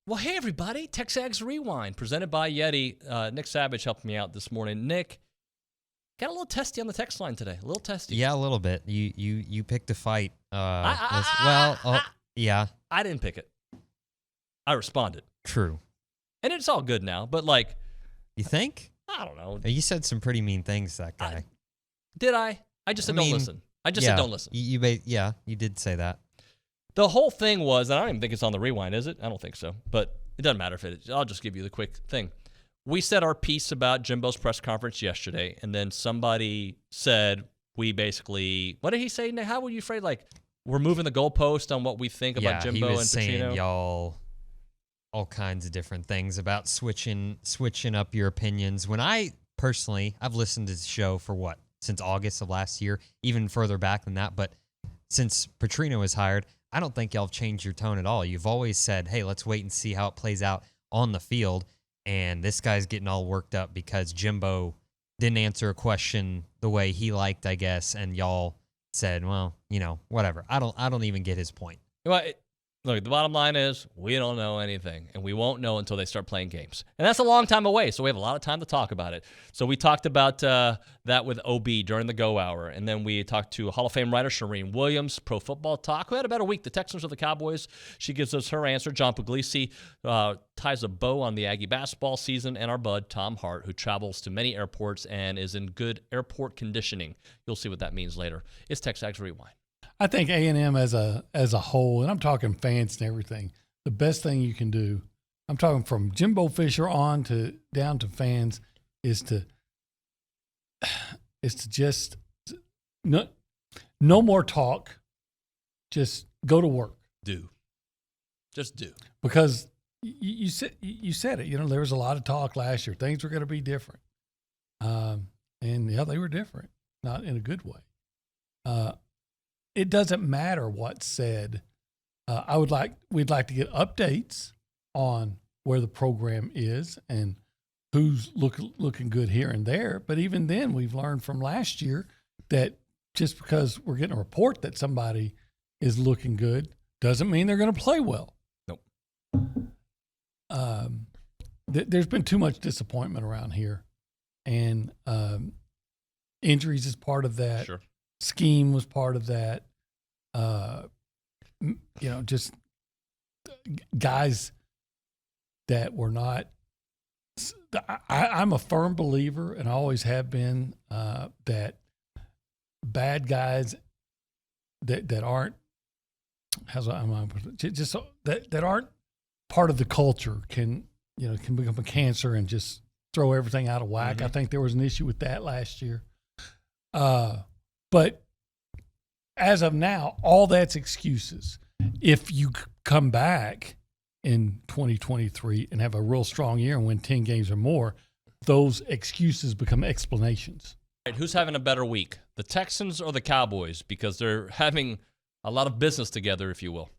Well, hey, everybody. TexAgs Rewind, presented by Yeti. Nick Savage helped me out this morning. Nick, got a little testy on the text line today. A little testy. Yeah, a little bit. You picked a fight. Yeah. I didn't pick it. I responded. True. And it's all good now, but like. You think? I don't know. You said some pretty mean things, that guy. Did I? I just said don't listen. I just said don't listen. You did say that. The whole thing was, and I don't even think it's on the rewind, is it? I don't think so. But it doesn't matter if it is. I'll just give you the quick thing. We said our piece about Jimbo's press conference yesterday, and then somebody said we basically, what did he say? How were you afraid? Like, we're moving the goalpost on what we think about Jimbo and Pacino? He was saying y'all all kinds of different things about switching up your opinions. When I've listened to the show for since August of last year, even further back than that. But since Petrino was hired, I don't think y'all have changed your tone at all. You've always said, hey, let's wait and see how it plays out on the field. And this guy's getting all worked up because Jimbo didn't answer a question the way he liked, I guess. And y'all said, well, whatever. I don't even get his point. Well, look, the bottom line is we don't know anything, and we won't know until they start playing games. And that's a long time away, so we have a lot of time to talk about it. So we talked about that with OB during the Go Hour, and then we talked to Hall of Fame writer Charean Williams, Pro Football Talk, who had a better week. The Texans or the Cowboys? She gives us her answer. John Pugliese ties a bow on the Aggie basketball season, and our bud, Tom Hart, who travels to many airports and is in good airport conditioning. You'll see what that means later. It's TexAgs Rewind. I think A&M as a whole, and I'm talking fans and everything, the best thing you can do, I'm talking from Jimbo Fisher on down to fans, is to just no more talk, just go to work. Just do. Because you said it. There was a lot of talk last year. Things were going to be different, and they were different, not in a good way. It doesn't matter what's said. We'd like to get updates on where the program is and who's looking good here and there. But even then, we've learned from last year that just because we're getting a report that somebody is looking good doesn't mean they're going to play well. Nope. There's been too much disappointment around here, and injuries is part of that. Sure. Scheme was part of that. Just guys that were not. I'm a firm believer, and I always have been, that bad guys that aren't that aren't part of the culture can become a cancer and just throw everything out of whack. Mm-hmm. I think there was an issue with that last year. But as of now, all that's excuses. If you come back in 2023 and have a real strong year and win 10 games or more, those excuses become explanations. All right, who's having a better week, the Texans or the Cowboys? Because they're having a lot of business together, if you will.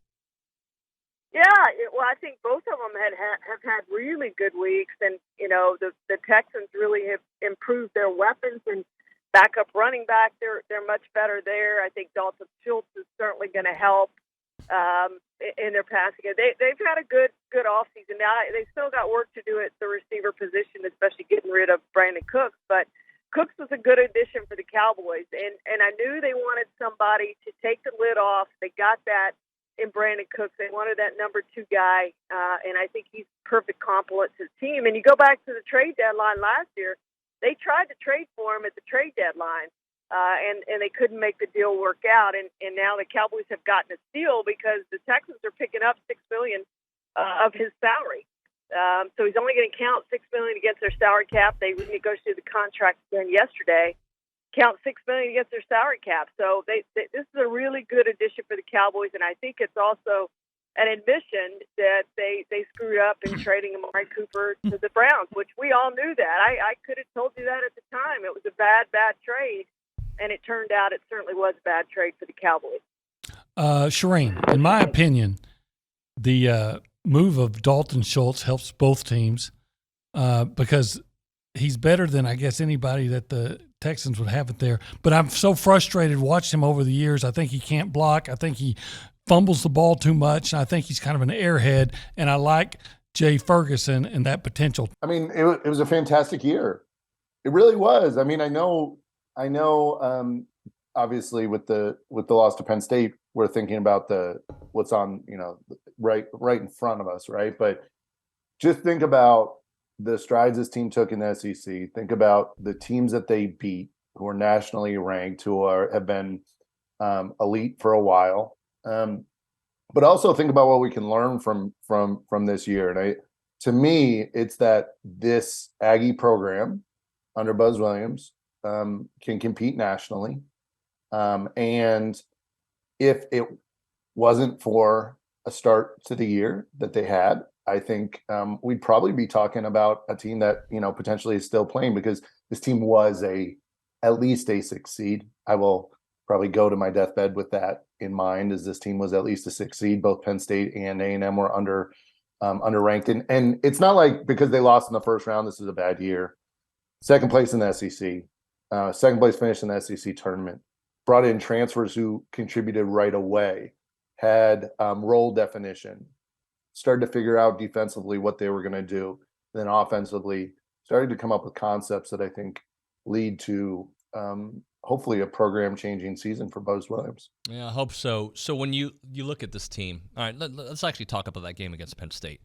Yeah, I think both of them have had really good weeks, and the Texans really have improved their weapons and backup running back. They're much better there. I think Dalton Schultz is certainly going to help in their passing game. They've had a good offseason. Now they still got work to do at the receiver position, especially getting rid of Brandon Cooks. But Cooks was a good addition for the Cowboys, and I knew they wanted somebody to take the lid off. They got that in Brandon Cooks. They wanted that number 2 guy, and I think he's perfect complement to the team. And you go back to the trade deadline last year, they tried to trade for him at the trade deadline, and they couldn't make the deal work out. And now the Cowboys have gotten a steal because the Texans are picking up $6 million of his salary. So he's only going to count $6 million against their salary cap. They renegotiated the contract again yesterday. Count $6 million against their salary cap. So this is a really good addition for the Cowboys, and I think it's also an admission that they screwed up in trading Amari Cooper to the Browns, which we all knew that. I could have told you that at the time. It was a bad trade, and it turned out it certainly was a bad trade for the Cowboys. Charean, in my opinion, the move of Dalton Schultz helps both teams because he's better than, I guess, anybody that the Texans would have it there. But I'm so frustrated watching him over the years. I think he can't block. I think he fumbles the ball too much. And I think he's kind of an airhead. And I like Jay Ferguson and that potential. I mean, it was a fantastic year. It really was. I mean, I know. Obviously, with the loss to Penn State, we're thinking about what's on, right in front of us, right? But just think about the strides this team took in the SEC. Think about the teams that they beat, who are nationally ranked, who have been elite for a while. But also think about what we can learn from this year. And to me, it's that this Aggie program under Buzz Williams can compete nationally. And if it wasn't for a start to the year that they had, I think we'd probably be talking about a team that, potentially is still playing, because this team was at least a 6 seed. I will probably go to my deathbed with that in mind, as this team was at least a 6 seed. Both Penn State and A&M were underranked. And it's not like because they lost in the first round, this is a bad year. Second place in the SEC, second place finish in the SEC tournament. Brought in transfers who contributed right away, had role definition, started to figure out defensively what they were going to do, then offensively started to come up with concepts that I think lead to hopefully a program-changing season for Buzz Williams. Yeah, I hope so. So when you look at this team, all right, let's actually talk about that game against Penn State.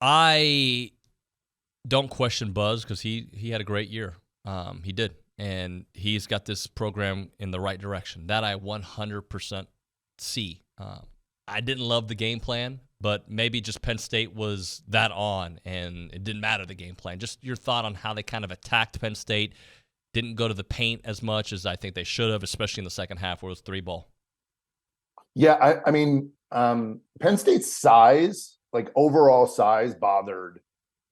I don't question Buzz because he had a great year. He did. And he's got this program in the right direction. That I 100% see. I didn't love the game plan, but maybe just Penn State was that on, and it didn't matter the game plan. Just your thought on how they kind of attacked Penn State, didn't go to the paint as much as I think they should have, especially in the second half where it was 3-ball. Yeah, I mean, Penn State's size, like overall size, bothered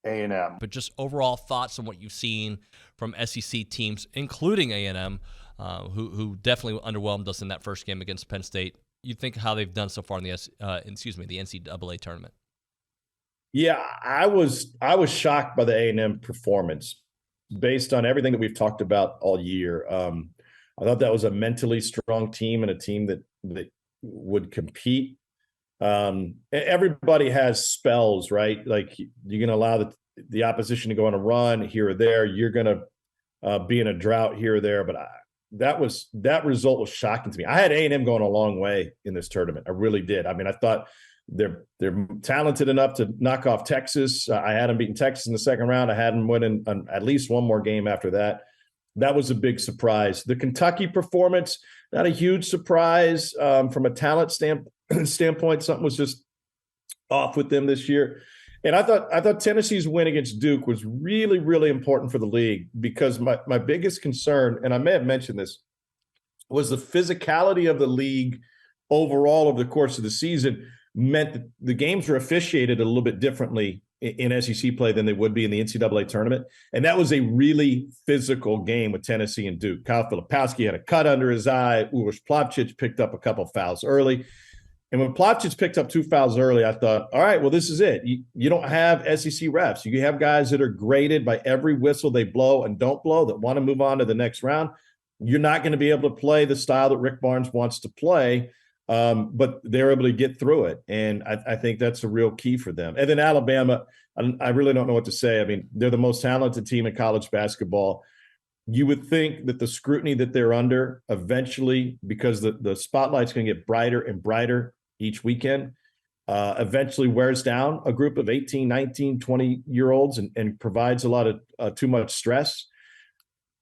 A&M. But just overall thoughts on what you've seen from SEC teams, including A&M, who definitely underwhelmed us in that first game against Penn State. You think how they've done so far in the NCAA tournament? Yeah, I was shocked by the A&M performance based on everything that we've talked about all year. I thought that was a mentally strong team and a team that would compete. Everybody has spells, right? Like you're going to allow the opposition to go on a run here or there. You're going to be in a drought here or there. But that result was shocking to me. I had A&M going a long way in this tournament. I really did. I mean, I thought they're talented enough to knock off Texas. I had them beating Texas in the second round. I had them winning at least one more game after that. That was a big surprise. The Kentucky performance, not a huge surprise from a talent standpoint. Something was just off with them this year. And I thought Tennessee's win against Duke was really, really important for the league, because my biggest concern, and I may have mentioned this, was the physicality of the league overall over the course of the season meant that the games were officiated a little bit differently in SEC play than they would be in the NCAA tournament. And that was a really physical game with Tennessee and Duke. Kyle Filipowski had a cut under his eye. Uros Plavšić picked up a couple fouls early. And when Plavšić picked up 2 fouls early, I thought, all right, well, this is it. You don't have SEC refs. You have guys that are graded by every whistle they blow and don't blow, that want to move on to the next round. You're not going to be able to play the style that Rick Barnes wants to play, but they're able to get through it. And I think that's a real key for them. And then Alabama, I really don't know what to say. I mean, they're the most talented team in college basketball. You would think that the scrutiny that they're under eventually, because the spotlight's going to get brighter and brighter each weekend, eventually wears down a group of 18, 19, 20-year-olds and provides a lot of too much stress.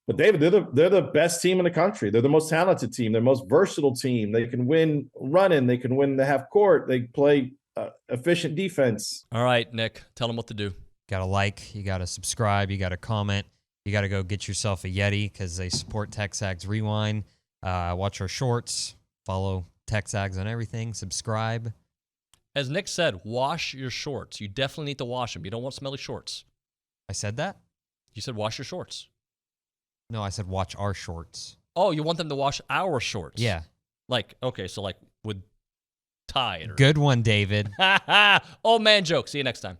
But David, they're the best team in the country. They're the most talented team. They're the most versatile team. They can win running. They can win the half court. They play efficient defense. All right, Nick, tell them what to do. Got to like, you got to subscribe, you got to comment, you got to go get yourself a Yeti because they support TexAgs Rewind. Watch our shorts, follow TexAgs on everything, subscribe. As Nick said, wash your shorts. You definitely need to wash them. You don't want smelly shorts. I said that? You said wash your shorts. No, I said watch our shorts. Oh, you want them to wash our shorts? Yeah. Like, okay, so like with Tide. Good one, David. Old man joke. See you next time.